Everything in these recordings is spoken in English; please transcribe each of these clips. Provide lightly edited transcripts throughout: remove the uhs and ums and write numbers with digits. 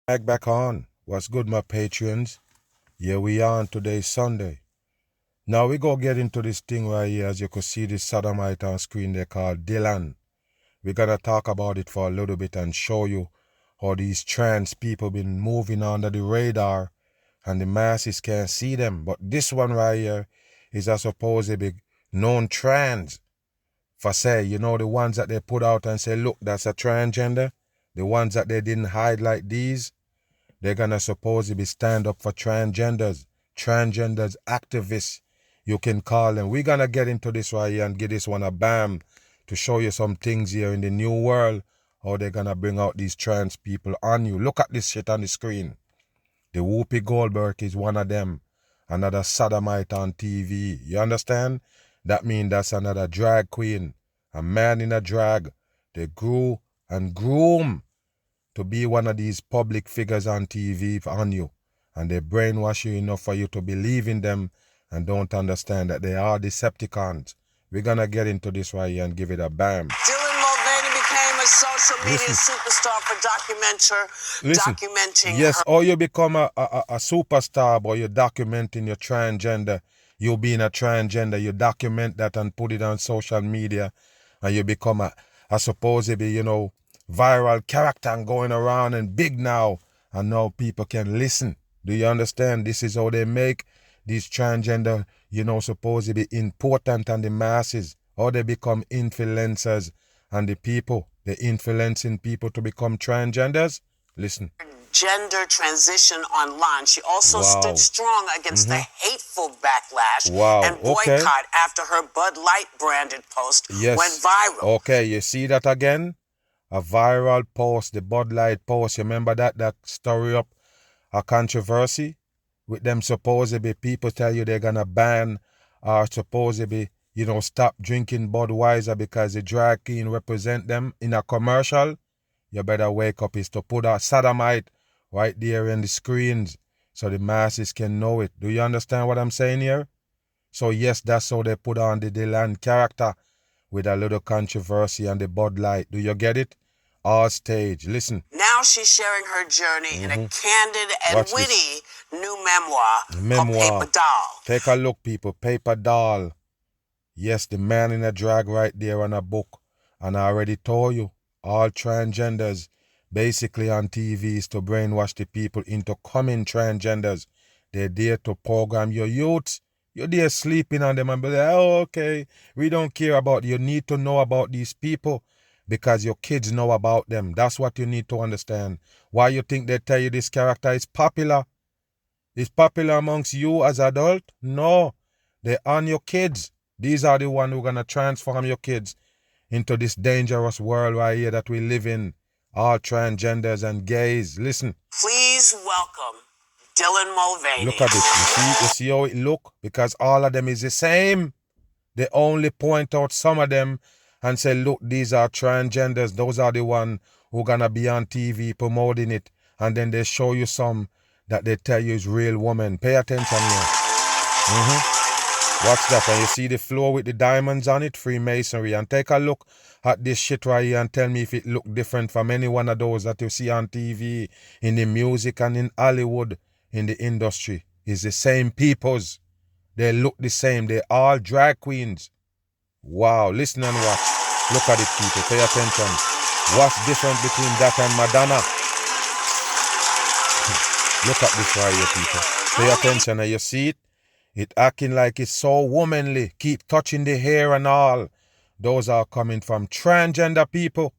Back on. What's good, my patrons? Here we are on today's Sunday. Now we go get into this thing right here. As you can see this sodomite on screen they call Dylan. We're gonna talk about it for a little bit and show you how these trans people been moving under the radar and the masses can't see them. But this one right here is a supposedly known trans. For say, you know, the ones that they put out and say, look, that's a transgender. The ones that they didn't hide like these. They're gonna supposedly stand up for transgenders activists, you can call them. We're gonna get into this right here and give this one a bam to show you some things here in the new world, how they're gonna bring out these trans people on you. Look at this shit on the screen. The Whoopi Goldberg is one of them, another sodomite on TV. You understand? That means that's another drag queen, a man in a drag. They grew and groom to be one of these public figures on TV on you. And they brainwash you enough for you to believe in them and don't understand that they are Decepticons. We're going to get into this right here and give it a bam. Dylan Mulvaney became a social media superstar for documenting yes, her. or you become a superstar, but you're documenting your transgender. You being a transgender, you document that and put it on social media, and you become a supposedly, you know, viral character and going around and big now, and now people can listen. Do you understand? This is how they make these transgender, you know, supposedly important on the masses, how they become influencers and the people, they're influencing people to become transgenders. Listen. Gender transition online. She also stood strong against the hateful backlash and boycott after her Bud Light branded post went viral. Okay, you see that again? A viral post, the Bud Light post. You remember that story up a controversy with them supposedly people tell you they're gonna ban or supposedly, you know, stop drinking Budweiser because the drag queen represent them in a commercial. You better wake up is to put a sodomite right there in the screens so the masses can know it. Do you understand what I'm saying here? So yes, that's how they put on the Dylan character with a little controversy and the Bud Light. Do you get it? All stage. Listen. Now she's sharing her journey in a candid and witty new memoir called Paper Doll. Take a look, people. Paper Doll. Yes, the man in a drag right there on a book. And I already told you, all transgenders basically on TV is to brainwash the people into coming transgenders. They're there to program your youth. You're there sleeping on them and be like, oh, okay, we don't care about you. You need to know about these people because your kids know about them. That's what you need to understand. Why you think they tell you this character is popular? It's popular amongst you as adult? No, they're on your kids. These are the ones who are going to transform your kids into this dangerous world right here that we live in. All transgenders and gays. Listen. Please welcome Dylan Mulvaney. Look at it. You see how it look? Because all of them is the same. They only point out some of them and say, look, these are transgenders. Those are the ones who are going to be on TV promoting it. And then they show you some that they tell you is real woman. Pay attention here. Watch that. And you see the floor with the diamonds on it, Freemasonry. And take a look at this shit right here and tell me if it look different from any one of those that you see on TV, in the music and in Hollywood, in the industry. It's the same peoples. They look the same. They're all drag queens. Wow. Listen and watch. Look at it, people. Pay attention. What's different between that and Madonna? Look at this right here, people. Pay attention. And you see it? It acting like it's so womanly. Keep touching the hair and all. Those are coming from transgender people.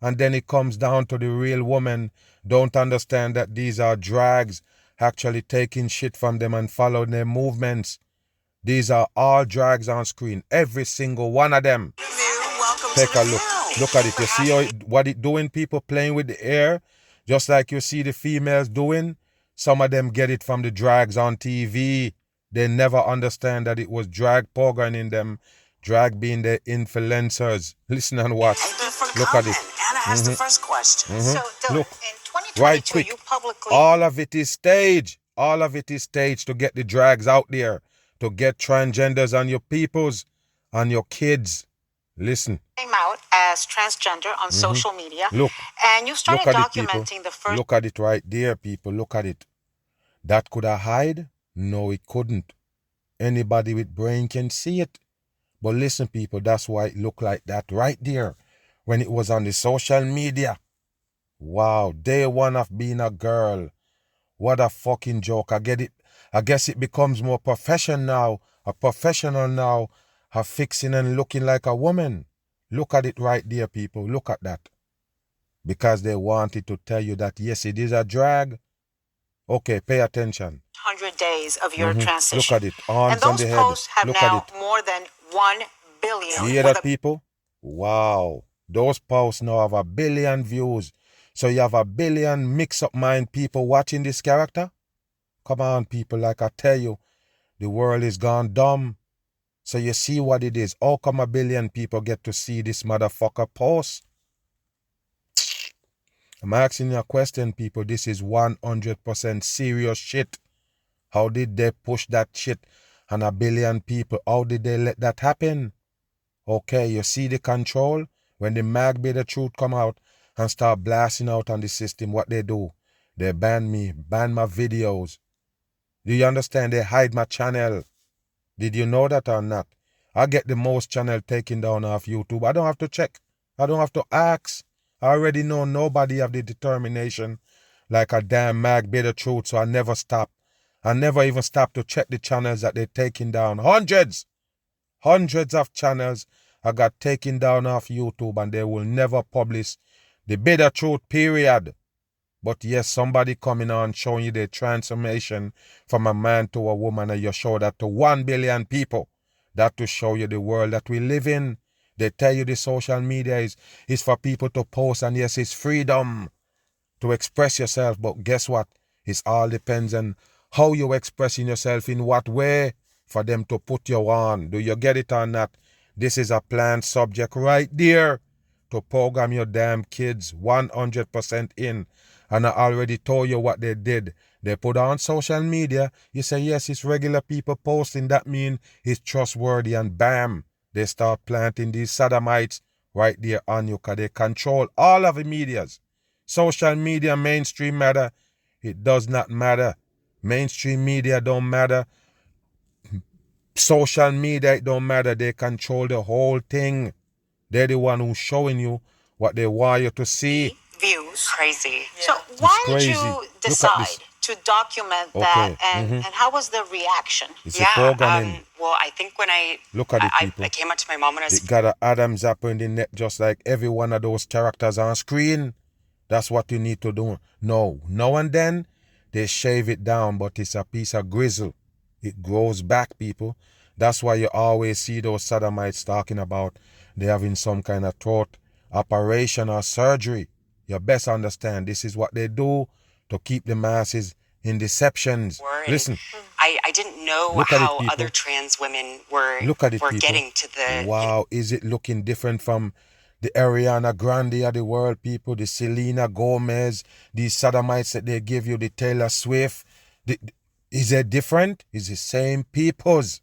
And then it comes down to the real woman. Don't understand that these are drags actually taking shit from them and following their movements. These are all drags on screen. Every single one of them. Take a look. Look at it. You see what it doing? People playing with the air. Just like you see the females doing. Some of them get it from the drags on TV. They never understand that it was drag programming them. Drag being the influencers. Listen and watch. Look at it. Anna has the first question. So, Dylan, look. in 2022, Right quick. you publicly... All of it is stage. All of it is stage to get the drags out there. To get transgenders on your peoples, on your kids. Listen. Came out as transgender on social media. Look. And you started documenting the first. Look at it right there, people. Look at it. That could have hide? No, it couldn't. Anybody with brain can see it. But listen, people, that's why it looked like that right there when it was on the social media. Wow, day one of being a girl. What a fucking joke. I get it. I guess it becomes more professional now, her fixing and looking like a woman. Look at it right there, people. Look at that. Because they wanted to tell you that, yes, it is a drag. Okay, pay attention. 100 days of your transition. Look at it. Arms on the head. And those posts have now more than 1 billion. You hear that, people? Wow. Those posts now have 1 billion views. So you have 1 billion mix-up mind people watching this character? Come on, people, like I tell you, the world is gone dumb. So you see what it is. How come 1 billion people get to see this motherfucker post? I'm asking you a question, people. This is 100% serious shit. How did they push that shit on 1 billion people? How did they let that happen? Okay, you see the control? When the Mag Be the Truth come out and start blasting out on the system, what they do? They ban me, ban my videos. Do you understand? They hide my channel. Did you know that or not? I get the most channel taken down off YouTube. I don't have to check. I don't have to ask. I already know nobody have the determination like a damn Mag Be the Truth, so I never stop. I never even stop to check the channels that they're taking down. Hundreds of channels I got taken down off YouTube, and they will never publish the Be the Truth, period. But yes, somebody coming on showing you the transformation from a man to a woman, and you show that to 1 billion people. That to show you the world that we live in. They tell you the social media is for people to post, and yes, it's freedom to express yourself. But guess what? It all depends on how you're expressing yourself, in what way, for them to put you on. Do you get it or not? This is a planned subject right there to program your damn kids 100% in. And I already told you what they did. They put on social media. You say, yes, it's regular people posting. That means it's trustworthy. And bam, they start planting these sodomites right there on you, because they control all of the medias. Social media, mainstream matter. It does not matter. Mainstream media don't matter. Social media, it don't matter. They control the whole thing. They're the one who's showing you what they want you to see. Views. Crazy. Yeah. So why did you decide to document that, and how was the reaction? It's a programming. Well, I think when I came up to my mom when I was... It got an Adam's apple in the neck, just like every one of those characters on screen. That's what you need to do. No, now and then, they shave it down, but it's a piece of grizzle. It grows back, people. That's why you always see those sodomites talking about they having some kind of throat operation or surgery. You best understand this is what they do to keep the masses in deceptions. Listen. I didn't know how other trans women were getting to the... Wow, is it looking different from the Ariana Grande of the world, people? The Selena Gomez, these sodomites that they give you, the Taylor Swift. Is it different? It's the same peoples.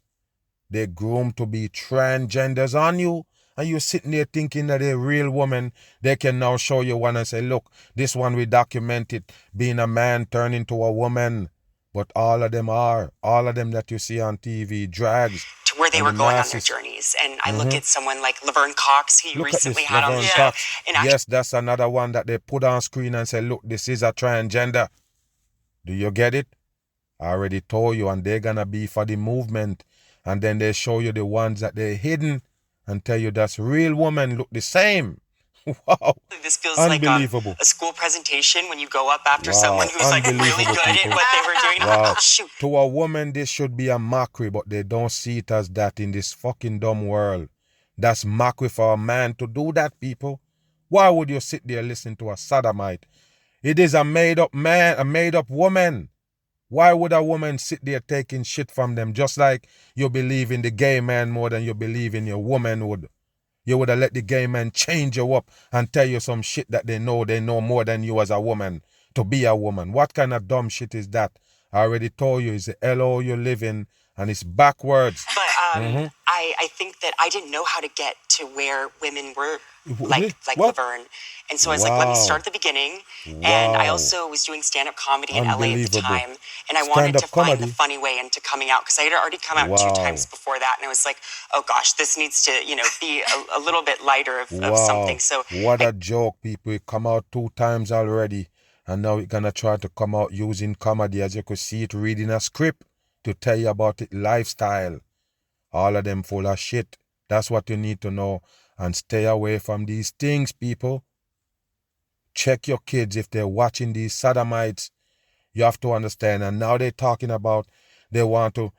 They groomed to be transgenders on you. And you're sitting there thinking that they're a real woman. They can now show you one and say, look, this one we documented being a man turned into a woman. But all of them that you see on TV, drags. To where they were going on their journeys. And I look at someone like Laverne Cox, he recently had on the show. Yes, that's another one that they put on screen and say, look, this is a transgender. Do you get it? I already told you, and they're going to be for the movement. And then they show you the ones that they're hidden and tell you that's real women look the same. Wow. This feels like a school presentation when you go up after someone who's like really good at what they were doing. Wow. Oh, shoot. To a woman, this should be a mockery, but they don't see it as that in this fucking dumb world. That's mockery for a man to do that, people. Why would you sit there listening to a sodomite? It is a made-up man, a made-up woman. Why would a woman sit there taking shit from them, just like you believe in the gay man more than you believe in your womanhood? You would have let the gay man change you up and tell you some shit that they know more than you as a woman to be a woman. What kind of dumb shit is that? I already told you, it's the LO you live in, and it's backwards. But I think that I didn't know how to get to where women were like Laverne. And so I was like, let me start at the beginning. And I also was doing stand-up comedy in LA at the time. And I wanted to find the funny way into coming out, because I had already come out 2 times before that. And I was like, oh gosh, this needs to, be a little bit lighter of something. So what a joke, people. It come out 2 times already. And now we're going to try to come out using comedy, as you could see it, reading a script to tell you about it, lifestyle. All of them full of shit. That's what you need to know. And stay away from these things, people. Check your kids if they're watching these sodomites. You have to understand. And now they're talking about they want to,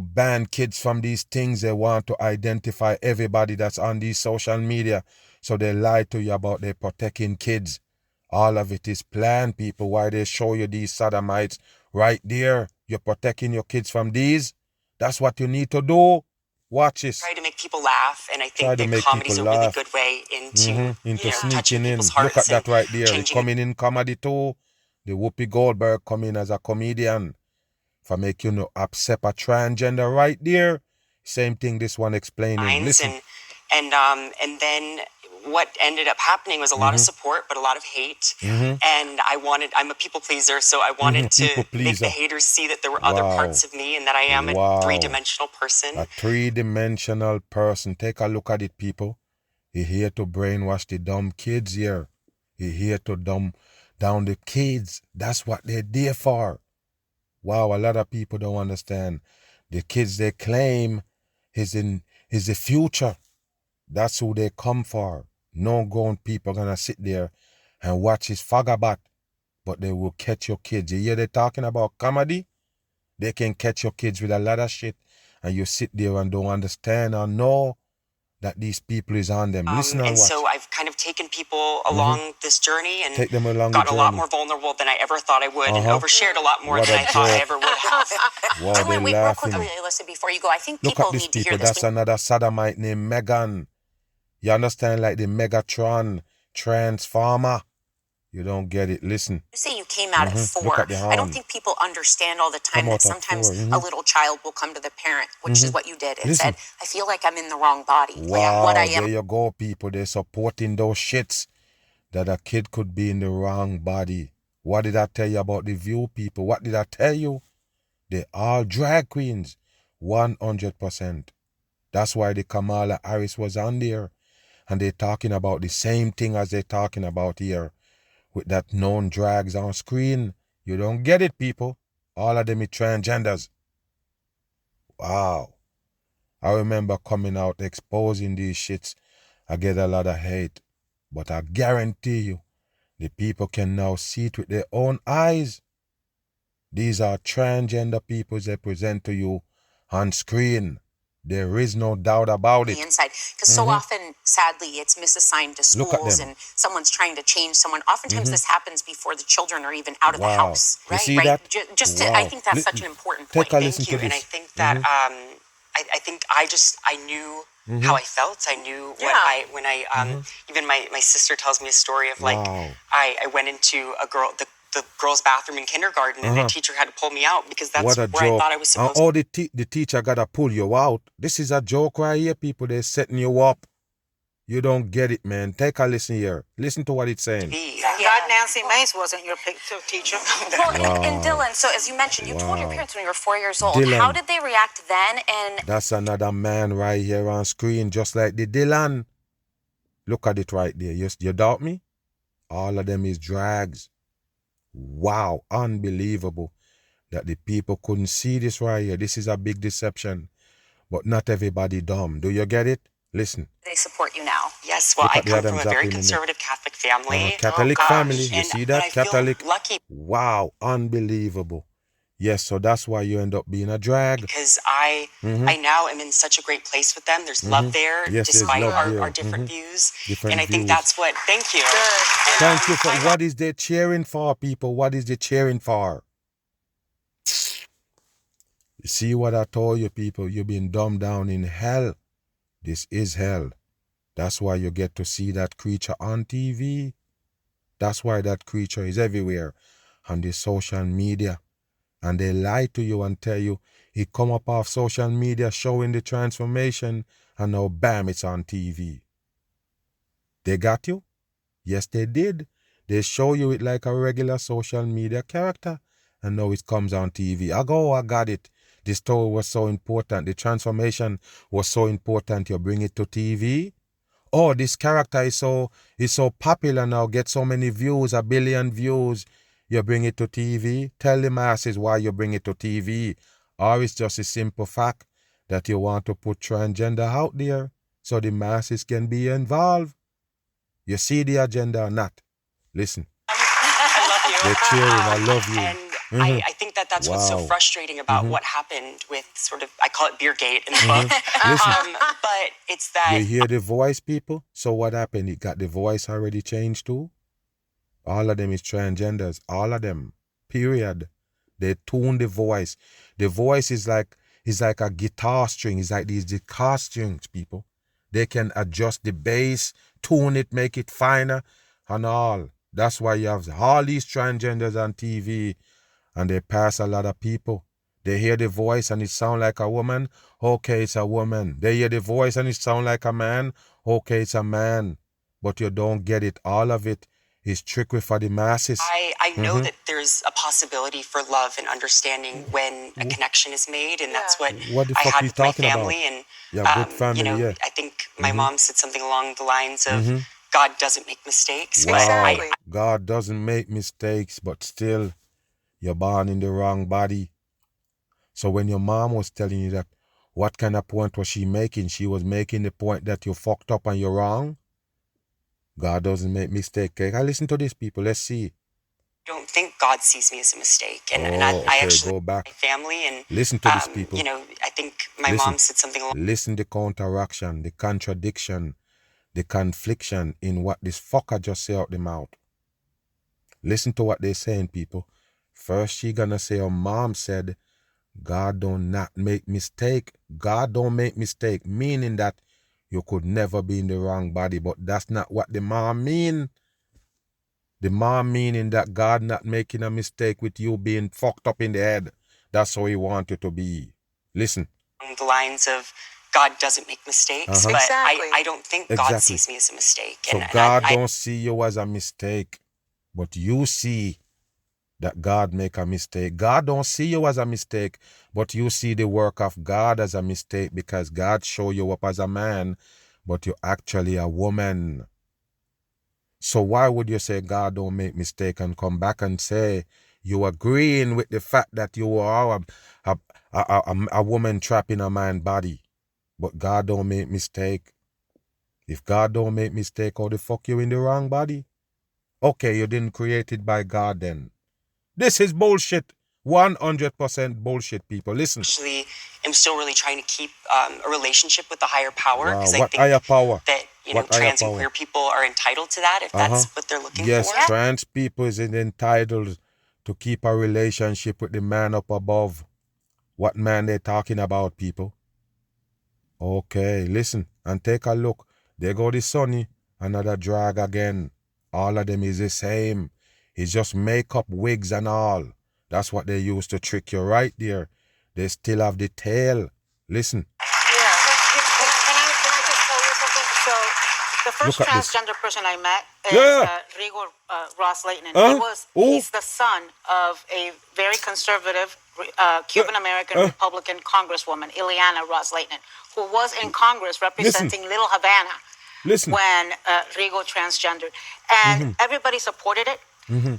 ban kids from these things. They want to identify everybody that's on these social media. So they lie to you about they're protecting kids. All of it is planned, people. Why they show you these sodomites right there. You're protecting your kids from these. That's what you need to do. Watch this. Try to make people laugh, and I think that comedy is a really good way into sneaking in. Look at that right there. It's coming in comedy too. The Whoopi Goldberg coming as a comedian. For make accept a transgender right there. Same thing this one explaining. Listen. And then what ended up happening was a lot of support, but a lot of hate. And I'm a people pleaser, so I wanted to make the haters see that there were other parts of me and that I am a 3-dimensional person. A 3-dimensional person. Take a look at it, people. He here to brainwash the dumb kids here. He here to dumb down the kids. That's what they're there for. Wow, a lot of people don't understand. The kids they claim is the future. That's who they come for. No grown people gonna sit there and watch his fagabat, but they will catch your kids. You hear they talking about comedy? They can catch your kids with a lot of shit, and you sit there and don't understand or know that these people is on them. Listen and watch. So I've kind of taken people along this journey and got a lot more vulnerable than I ever thought I would, and overshared a lot more than I thought I ever would have. Wow, they laughing. Listen, before you go, I think people need to hear this. That's another sodomite named Megan. You understand, like the Megatron Transformer. You don't get it. Listen. You say you came out at 4. I don't think people understand all the time that sometimes a little child will come to the parent, which is what you did, and said, I feel like I'm in the wrong body. Wow, what I am. There you go, people. They're supporting those shits that a kid could be in the wrong body. What did I tell you about the View, people? What did I tell you? They're all drag queens. 100%. That's why the Kamala Harris was on there. And they're talking about the same thing as they're talking about here with that known drags on screen. You don't get it, people. All of them are transgenders. Wow. I remember coming out exposing these shits. I get a lot of hate. But I guarantee you, the people can now see it with their own eyes. These are transgender people they present to you on screen. There is no doubt about it. The inside, because so often, sadly, it's misassigned to schools and someone's trying to change someone. Oftentimes, this happens before the children are even out of the house. Right? You see that? I think that's such an important point. Thank you. And I think that I think I knew how I felt. I knew even my sister tells me a story of I went into the girls' bathroom in kindergarten, and the teacher had to pull me out because that's where I thought I was supposed to. The teacher got to pull you out. This is a joke right here, people. They're setting you up. You don't get it, man. Take a listen here. Listen to what it's saying. God, Nancy Mace wasn't your teacher. Well, and Dylan, so as you mentioned, you told your parents when you were 4 years old. Dylan. How did they react then? And that's another man right here on screen, just like the Dylan. Look at it right there. You doubt me? All of them is drags. Wow, unbelievable that the people couldn't see this right here. This is a big deception. But not everybody dumb. Do you get it? Listen. They support you now. Yes, well, I come from a very conservative Catholic family. Catholic family. You see that? I Catholic. feel lucky. Wow, unbelievable. Yes, so that's why you end up being a drag. Because I now am in such a great place with them. There's love there, despite our different views. And I think that's what, thank you. Thank you for, what is they cheering for, people? What is they cheering for? You see what I told you, people? You've been dumbed down in hell. This is hell. That's why you get to see that creature on TV. That's why that creature is everywhere on the social media. And they lie to you and tell you he come up off social media showing the transformation and now bam, it's on TV. They got you? Yes, they did. They show you it like a regular social media character and now it comes on TV. I got it. The story was so important. The transformation was so important. You bring it to TV. Oh, this character is so popular now, get so many views, 1 billion views. You bring it to TV. Tell the masses why you bring it to TV. Or it's just a simple fact that you want to put transgender out there so the masses can be involved. You see the agenda or not? Listen. I love you. They're cheering. I love you. And I think that's what's so frustrating about what happened with sort of, I call it Beergate in the book. Listen. But it's that... You hear the voice, people? So what happened? It got the voice already changed too? All of them is transgenders. All of them. Period. They tune the voice. The voice is like a guitar string. It's like these guitar strings, people. They can adjust the bass, tune it, make it finer, and all. That's why you have all these transgenders on TV, and they pass a lot of people. They hear the voice and it sound like a woman. Okay, it's a woman. They hear the voice and it sound like a man. Okay, it's a man. But you don't get it. All of it is trickery for the masses. I know that there's a possibility for love and understanding when a connection is made, and that's what What the I fuck had you with my talking about? family. And Yeah, good family, yeah. I think my mom said something along the lines of, God doesn't make mistakes. Wow. But Exactly. God doesn't make mistakes, but still, you're born in the wrong body. So when your mom was telling you that, what kind of point was she making? She was making the point that you fucked up and you're wrong. God doesn't make mistakes. Okay, listen to this, people. Let's see. I don't think God sees me as a mistake. And Okay, I actually, go back. my family, and Listen to these people. I think my mom said something along... Listen the counteraction, the contradiction, the confliction in what this fucker just say out the mouth. Listen to what they're saying, people. First, she gonna say her mom said, God don't not make mistake. God don't make mistake, meaning that you could never be in the wrong body. But that's not what the mom mean. The mom meaning that God not making a mistake with you being fucked up in the head. That's how he want you to be. Listen. The lines of, God doesn't make mistakes, but Exactly. I don't think God sees me as a mistake. So God don't see you as a mistake, but you see that God make a mistake. God don't see you as a mistake, but you see the work of God as a mistake because God show you up as a man, but you're actually a woman. So why would you say God don't make mistake and come back and say you agreeing with the fact that you are a woman trapped in a man's body, but God don't make mistake? If God don't make mistake, how the fuck you in the wrong body? Okay, you didn't create it by God then. This is bullshit. 100% bullshit, people. Listen. Actually, I'm still really trying to keep a relationship with the higher power, Wow, because I what think higher power? that What higher trans and power? queer people are entitled to that if that's what they're looking Yes, for. trans people is entitled to keep a relationship with the man up above. What man they talking about, people? Okay, listen and take a look. There go the Sonny, another drag again. All of them is the same. It's just makeup, wigs and all. That's what they use to trick you right there. They still have the tail. Listen. Yeah. Can I just tell you something? So the first Look at this. transgender person I met is Yeah. Rigo Ross Leighton. Huh? He's the son of a very conservative Cuban-American Republican Congresswoman, Ileana Ross Leighton, who was in Congress representing Little Havana when Rigo transgendered. And everybody supported it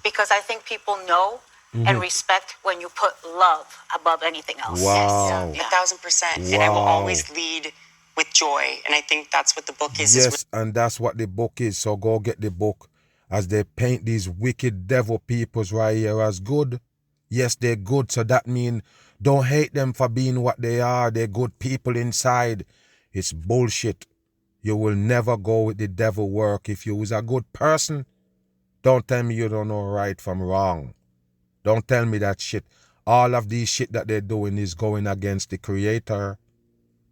because I think people know and respect when you put love above anything else. Wow. Yes, 1,000%. And I will always lead with joy. And I think that's what the book is. Yes, and that's what the book is. So go get the book as they paint these wicked devil peoples right here as good. Yes, they're good. So that means don't hate them for being what they are. They're good people inside. It's bullshit. You will never go with the devil work. If you was a good person, don't tell me you don't know right from wrong. Don't tell me that shit. All of these shit that they're doing is going against the creator.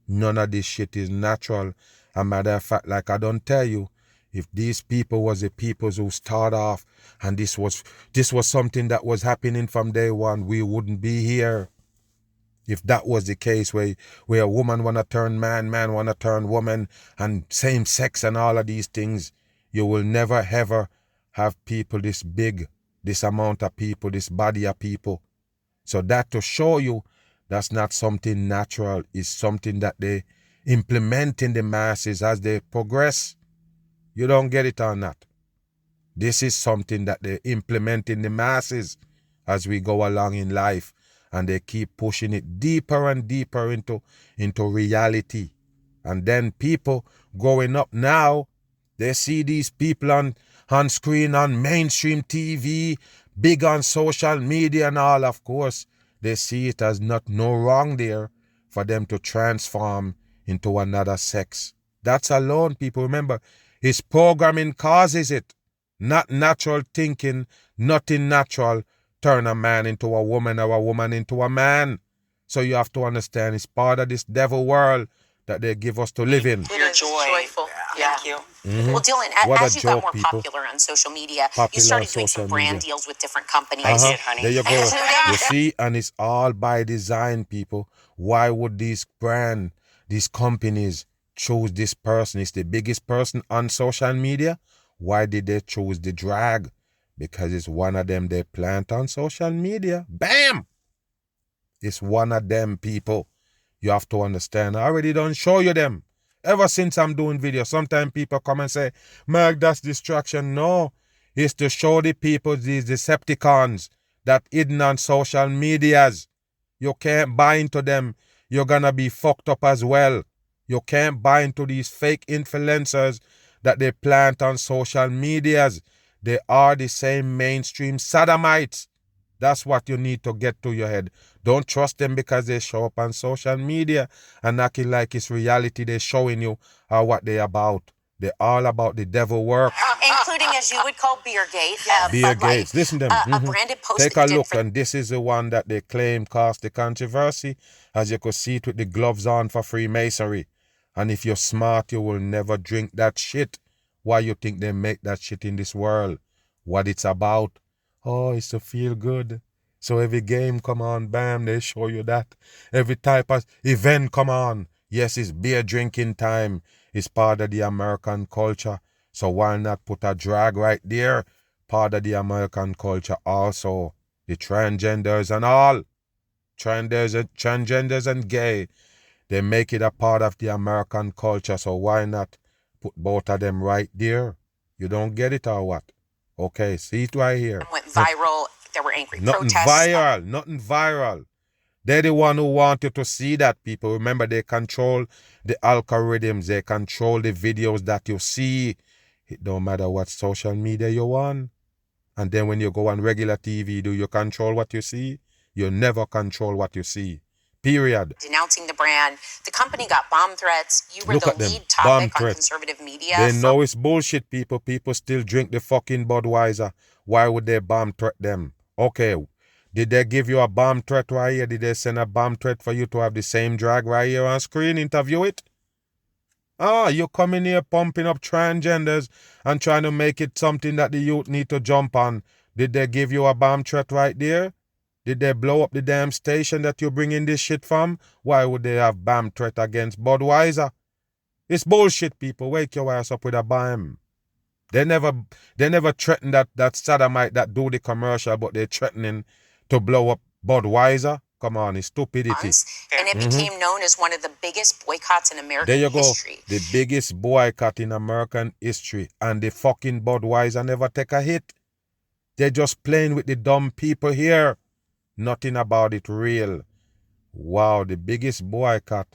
None of this shit is natural. As a matter of fact, like I don't tell you, If these people was the peoples who start off and this was something that was happening from day one, we wouldn't be here. If that was the case where a woman wanna turn man, man wanna turn woman, and same sex and all of these things, you will never ever have people this big, this amount of people, this body of people. So that to show you that's not something natural, it's something that they implement in the masses as they progress. You don't get it or not. This is something that they implement in the masses as we go along in life, and they keep pushing it deeper and deeper into reality. And then people growing up now, they see these people on screen, on mainstream TV, big on social media and all. Of course, they see it as no wrong there for them to transform into another sex. That's alone, people. Remember, his programming causes it. Not natural thinking, nothing natural turn a man into a woman or a woman into a man. So you have to understand it's part of this devil world that they give us to live in. Your joyful. Yeah. Thank you. Mm-hmm. Well, Dylan, as you got more popular on social media, you started doing some brand deals with different companies. I did, honey. There you go. You see, and it's all by design, people. Why would these companies choose this person? It's the biggest person on social media. Why did they choose the drag? Because it's one of them they plant on social media. Bam! It's one of them, people. You have to understand. I already don't show you them. Ever since I'm doing videos, sometimes people come and say, Mark, that's distraction. No, it's to show the people these Decepticons that hidden on social medias. You can't buy into them. You're gonna be fucked up as well. You can't buy into these fake influencers that they plant on social medias. They are the same mainstream sodomites. That's what you need to get to your head. Don't trust them because they show up on social media and acting like it's reality they're showing you or what they're about. They're all about the devil work. Including, as you would call, Beergate. Beergate. Listen to them. A branded post. Take a look, and this is the one that they claim caused the controversy. As you could see it with the gloves on for Freemasonry. And if you're smart, you will never drink that shit. Why you think they make that shit in this world? What it's about? Oh, it's to feel good. So every game come on, bam, they show you that. Every type of event come on. Yes, it's beer drinking time. It's part of the American culture. So why not put a drag right there? Part of the American culture also. The transgenders and all. Transgenders and gay. They make it a part of the American culture. So why not put both of them right there? You don't get it or what? Okay, see it right here. Went viral. There were angry nothing protests. Nothing viral. They're the one who wanted to see that, people. Remember, they control the algorithms. They control the videos that you see. It don't matter what social media you're on. And then when you go on regular TV, do you control what you see? You never control what you see. Period. Denouncing the brand. The company got bomb threats. You were the lead topic on conservative media. They know it's bullshit, people. People still drink the fucking Budweiser. Why would they bomb threat them? Okay, did they give you a bomb threat right here? Did they send a bomb threat for you to have the same drag right here on screen? Interview it? You come in here pumping up transgenders and trying to make it something that the youth need to jump on. Did they give you a bomb threat right there? Did they blow up the damn station that you're bringing this shit from? Why would they have bomb threat against Budweiser? It's bullshit, people. Wake your ass up with a bomb. They never threaten that sodomite that do the commercial, but they're threatening to blow up Budweiser. Come on, it's stupidity. And it became known as one of the biggest boycotts in American history. There you go. The biggest boycott in American history. And the fucking Budweiser never take a hit. They're just playing with the dumb people here. Nothing about it real. Wow, the biggest boycott.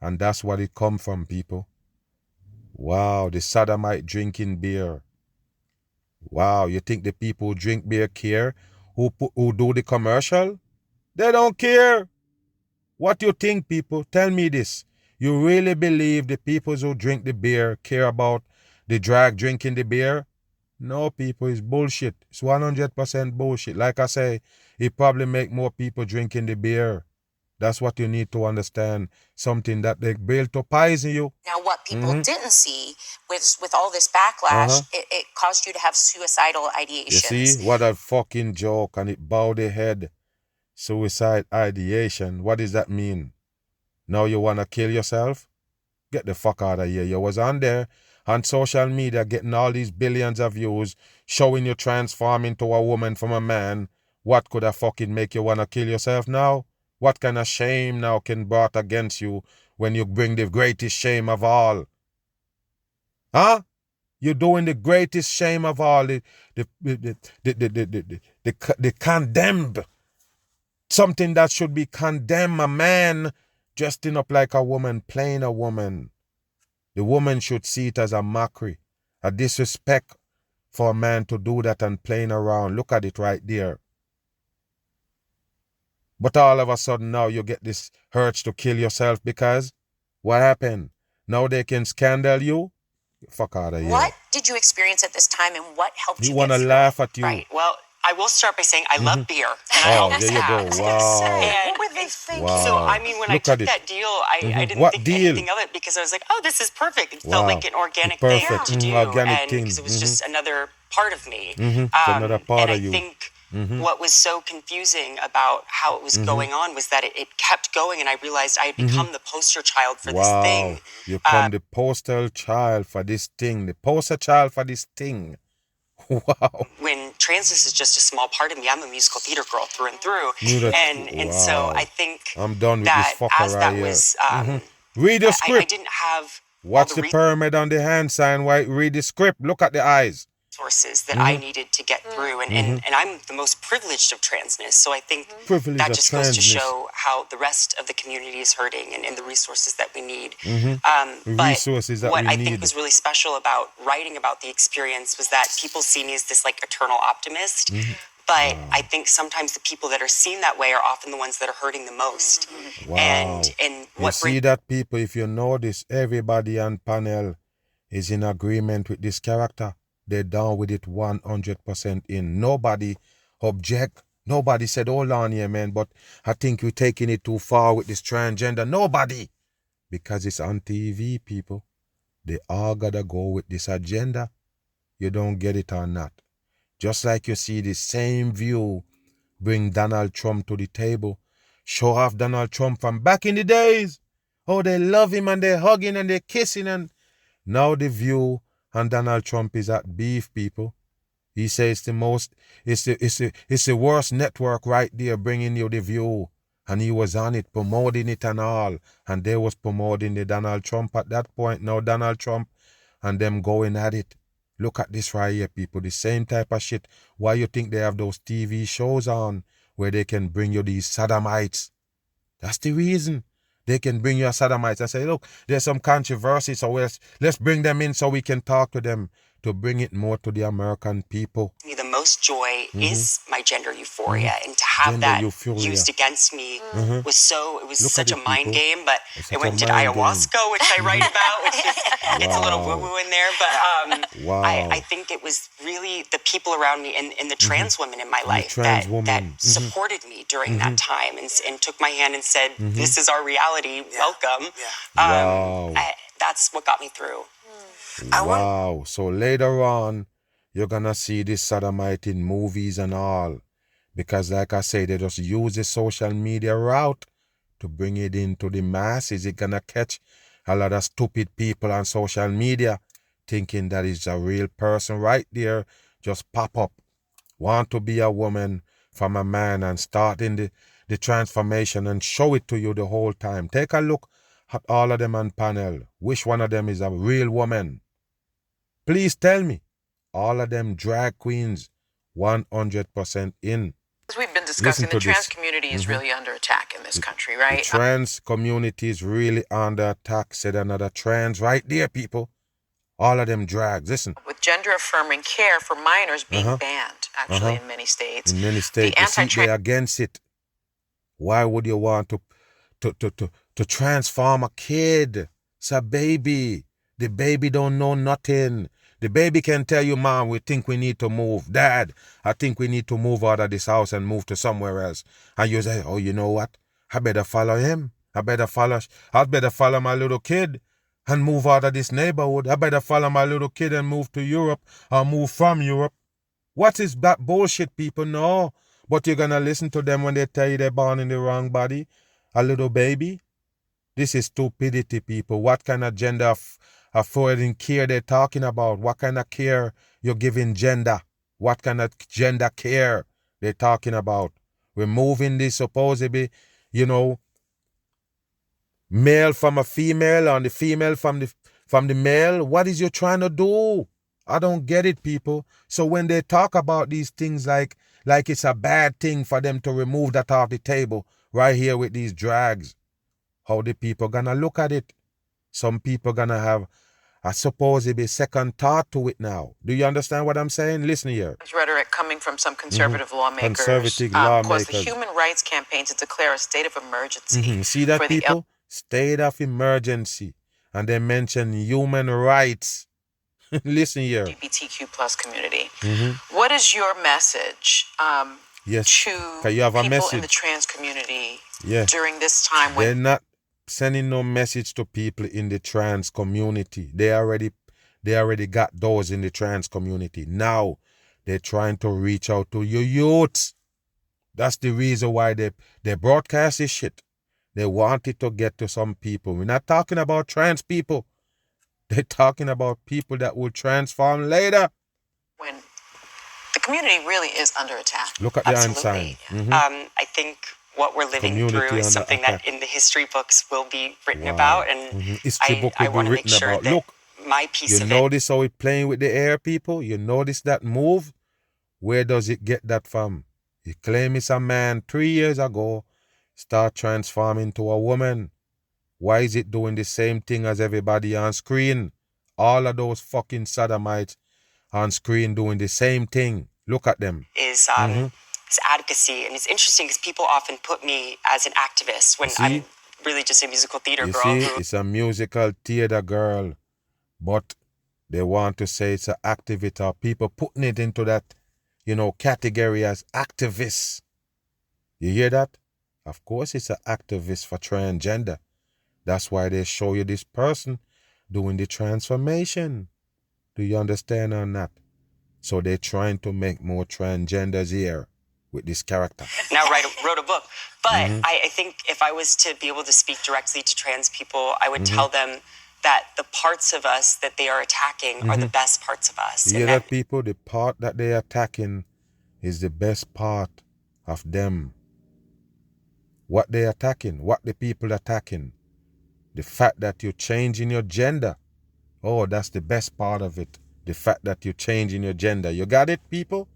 And that's what it come from, people. Wow, the sodomite drinking beer. Wow, you think the people who drink beer care? Who do the commercial? They don't care. What you think, people? Tell me this. You really believe the people who drink the beer care about the drag drinking the beer? No, people, it's bullshit. It's 100% bullshit. Like I say, it probably make more people drinking the beer. That's what you need to understand. Something that they built to poison you. Now, what people didn't see with all this backlash, it caused you to have suicidal ideations. You see, what a fucking joke, and it bowed their head. Suicide ideation. What does that mean? Now you want to kill yourself? Get the fuck out of here. You was on there on social media getting all these billions of views, showing you transforming into a woman from a man. What could a fucking make you want to kill yourself now? What kind of shame now can brought against you when you bring the greatest shame of all? Huh? You're doing the greatest shame of all, the condemned. Something that should be condemned, a man dressing up like a woman, playing a woman. The woman should see it as a mockery, a disrespect for a man to do that and playing around. Look at it right there. But all of a sudden now you get this urge to kill yourself because what happened? Now they can scandal you? Fuck out of here. What did you experience at this time and what helped you? You want to laugh at you. Right. Well, I will start by saying I love beer. And Oh, I always there you have. go. Wow. What were they thinking? Wow. So, I mean, when I Look took at it. that deal, I didn't What think deal? anything of it because I was like, oh, this is perfect. It Wow. felt like an organic Perfect. thing to do. Organic and thing. because it was just another part of me. It's another part and of I you. think what was so confusing about how it was going on was that it kept going, and I realized I had become the poster child for this thing. You become the poster child for this thing. The poster child for this thing. Wow. When transness is just a small part of me, I'm a musical theater girl through and through. And so I think I'm done with that this fucker as right that here. was, Read the I script. didn't have Watch all the the pyramid on the hand sign. Read the script. Look at the eyes. resources that I needed to get through. And I'm the most privileged of transness. So I think Privilege that of just goes to transness. show how the rest of the community is hurting and the resources that we need. But Resources that what we I need. think was really special about writing about the experience was that people see me as this like eternal optimist. But I think sometimes the people that are seen that way are often the ones that are hurting the most. Wow. And You what see that, people, if you notice, everybody on panel is in agreement with this character. They're down with it 100% in. Nobody object. Nobody said, hold on here, man, but I think you're taking it too far with this transgender. Nobody. Because it's on TV, people. They all gotta go with this agenda. You don't get it or not. Just like you see the same view bring Donald Trump to the table. Show off Donald Trump from back in the days. Oh, they love him and they're hugging and they're kissing. And now the view and Donald Trump is at beef, people. He says it's the worst network right there bringing you the view. And he was on it, promoting it and all. And they was promoting the Donald Trump at that point. Now Donald Trump and them going at it. Look at this right here, people. The same type of shit. Why you think they have those TV shows on where they can bring you these sodomites? That's the reason. They can bring you a sodomites and say, look, there's some controversy, so let's bring them in so we can talk to them, to bring it more to the American people. the most joy is my gender euphoria, and to have Gender that euphoria. used against me was Look such at a it, mind people. game. But It's I such went a to mind ayahuasca, which I write about, which is it's a little Wow. woo-woo in there. But Wow. I think it was really the people around me and the trans women in my life trans that woman. supported me during that time and took my hand and said, this is our reality, welcome. Wow. That's what got me through. Wow. So later on, you're gonna see this sodomite in movies and all. Because like I say, they just use the social media route to bring it into the masses. It's gonna catch a lot of stupid people on social media thinking that it's a real person right there. Just pop up. Want to be a woman from a man and starting the transformation and show it to you the whole time. Take a look at all of them on panel. Which one of them is a real woman? Please tell me. All of them drag queens, 100% in. As we've been discussing, Listen the to trans this. community is really under attack in this country, The right? trans community is really under attack, said another trans right there, people. All of them drags. Listen. With gender affirming care for minors being banned, actually, in many states. In many states, The you see, anti-trans they're against it. Why would you want to transform a kid? It's a baby. The baby don't know nothing. The baby can tell you, Mom, we think we need to move. Dad, I think we need to move out of this house and move to somewhere else. And you say, oh, you know what? I better follow him. I better follow my little kid and move out of this neighborhood. I better follow my little kid and move to Europe or move from Europe. What is that bullshit, people? No. But you're going to listen to them when they tell you they're born in the wrong body? A little baby? This is stupidity, people. What kind of gender affording care they're talking about? What kind of care you're giving gender? What kind of gender care they're talking about? Removing this supposedly, male from a female and the female from the male. What is you trying to do? I don't get it, people. So when they talk about these things like it's a bad thing for them to remove that off the table right here with these drags, how the people gonna look at it? Some people gonna have a supposedly second thought to it now. Do you understand what I'm saying? Listen here. Rhetoric coming from some conservative lawmakers. Conservative lawmakers. Caused the Human Rights Campaign to declare a state of emergency. See that, people? State of emergency. And they mention human rights. Listen here. LGBTQ plus community. What is your message to you have a people message in the trans community during this time? They're not sending no message to people in the trans community. They already got those in the trans community. Now they're trying to reach out to your youths. That's the reason why they broadcast this shit. They want it to get to some people. We're not talking about trans people. They're talking about people that will transform later. When the community really is under attack. Look at the sign. I think what we're living through is something that in the history books will be written about, and history book will be written about. Look, my piece of it. You notice how it's playing with the air, people? You notice that move? Where does it get that from? You claim it's a man 3 years ago, start transforming to a woman. Why is it doing the same thing as everybody on screen? All of those fucking sodomites on screen doing the same thing. Look at them. Is advocacy, and it's interesting because people often put me as an activist when I'm really just a musical theater girl. It's a musical theater girl, but they want to say it's an activist, or people putting it into that, category as activists. You hear that? Of course it's an activist for transgender. That's why they show you this person doing the transformation. Do you understand or not? So they're trying to make more transgenders here with this character. Now wrote a book. But I think if I was to be able to speak directly to trans people, I would tell them that the parts of us that they are attacking are the best parts of us. You hear that, people? The part that they're attacking is the best part of them. What they're attacking, what the people attacking. The fact that you're changing your gender. Oh, that's the best part of it. The fact that you're changing your gender. You got it, people?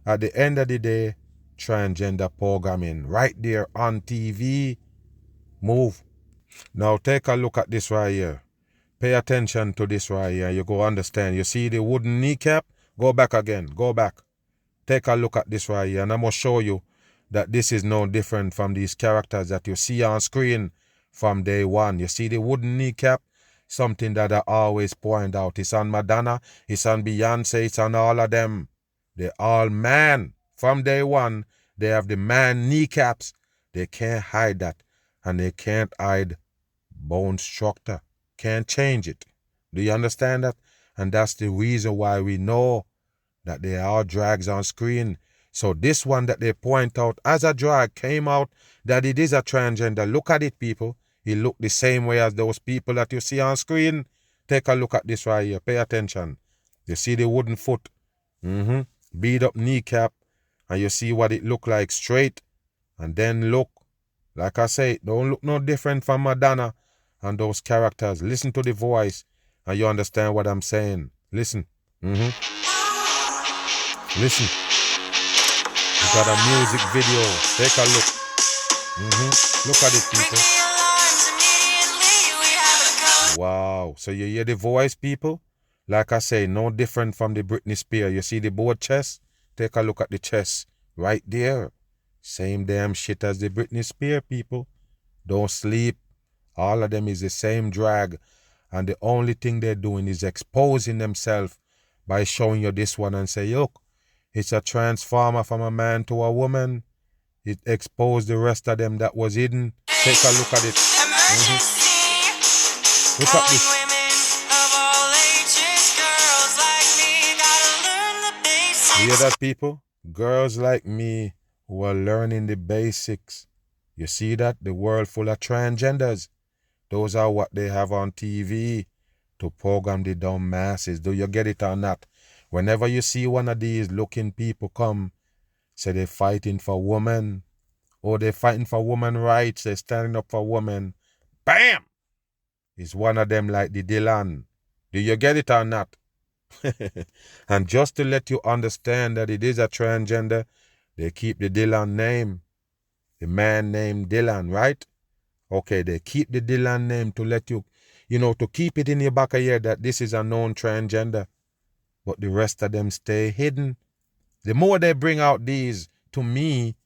At the end of the day, transgender programming right there on TV. Move. Now take a look at this right here. Pay attention to this right here. You go understand. You see the wooden kneecap? Go back again. Go back. Take a look at this right here. And I'm going to show you that this is no different from these characters that you see on screen from day one. You see the wooden kneecap? Something that I always point out. It's on Madonna, it's on Beyonce, it's on all of them. They're all man. From day one, they have the man kneecaps. They can't hide that. And they can't hide bone structure. Can't change it. Do you understand that? And that's the reason why we know that they are drags on screen. So this one that they point out as a drag came out that it is a transgender. Look at it, people. He looked the same way as those people that you see on screen. Take a look at this right here. Pay attention. You see the wooden foot. Beat up kneecap. And you see what it look like straight. And then look. Like I say, don't look no different from Madonna and those characters. Listen to the voice. And you understand what I'm saying. Listen. Listen. We got a music video. Take a look. Look at it, people. Wow. So you hear the voice, people? Like I say, no different from the Britney Spears. You see the board chest? Take a look at the chest. Right there. Same damn shit as the Britney Spears, people. Don't sleep. All of them is the same drag. And the only thing they're doing is exposing themselves by showing you this one and say, look, it's a transformer from a man to a woman. it exposed the rest of them that was hidden. Take a look at it. Look at this. You hear that, people? Girls like me who are learning the basics. You see that? The world full of transgenders. Those are what they have on TV to program the dumb masses. Do you get it or not? Whenever you see one of these looking people come, say they're fighting for women, or they're fighting for women rights, they're standing up for women, bam! It's one of them like the Dylan. Do you get it or not? And just to let you understand that it is a transgender, they keep the Dylan name. The man named Dylan, right? Okay, they keep the Dylan name to let you, to keep it in your back of your head that this is a known transgender. But the rest of them stay hidden. The more they bring out these, to me,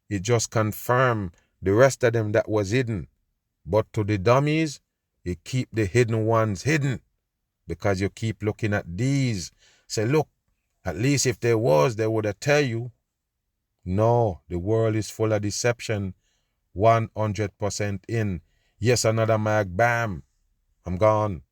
it just confirm the rest of them that was hidden. But to the dummies, it keep the hidden ones hidden. Because you keep looking at these. Say, look, at least if there was, they would have tell you. No, the world is full of deception. 100% in. Yes, another mag, bam. I'm gone.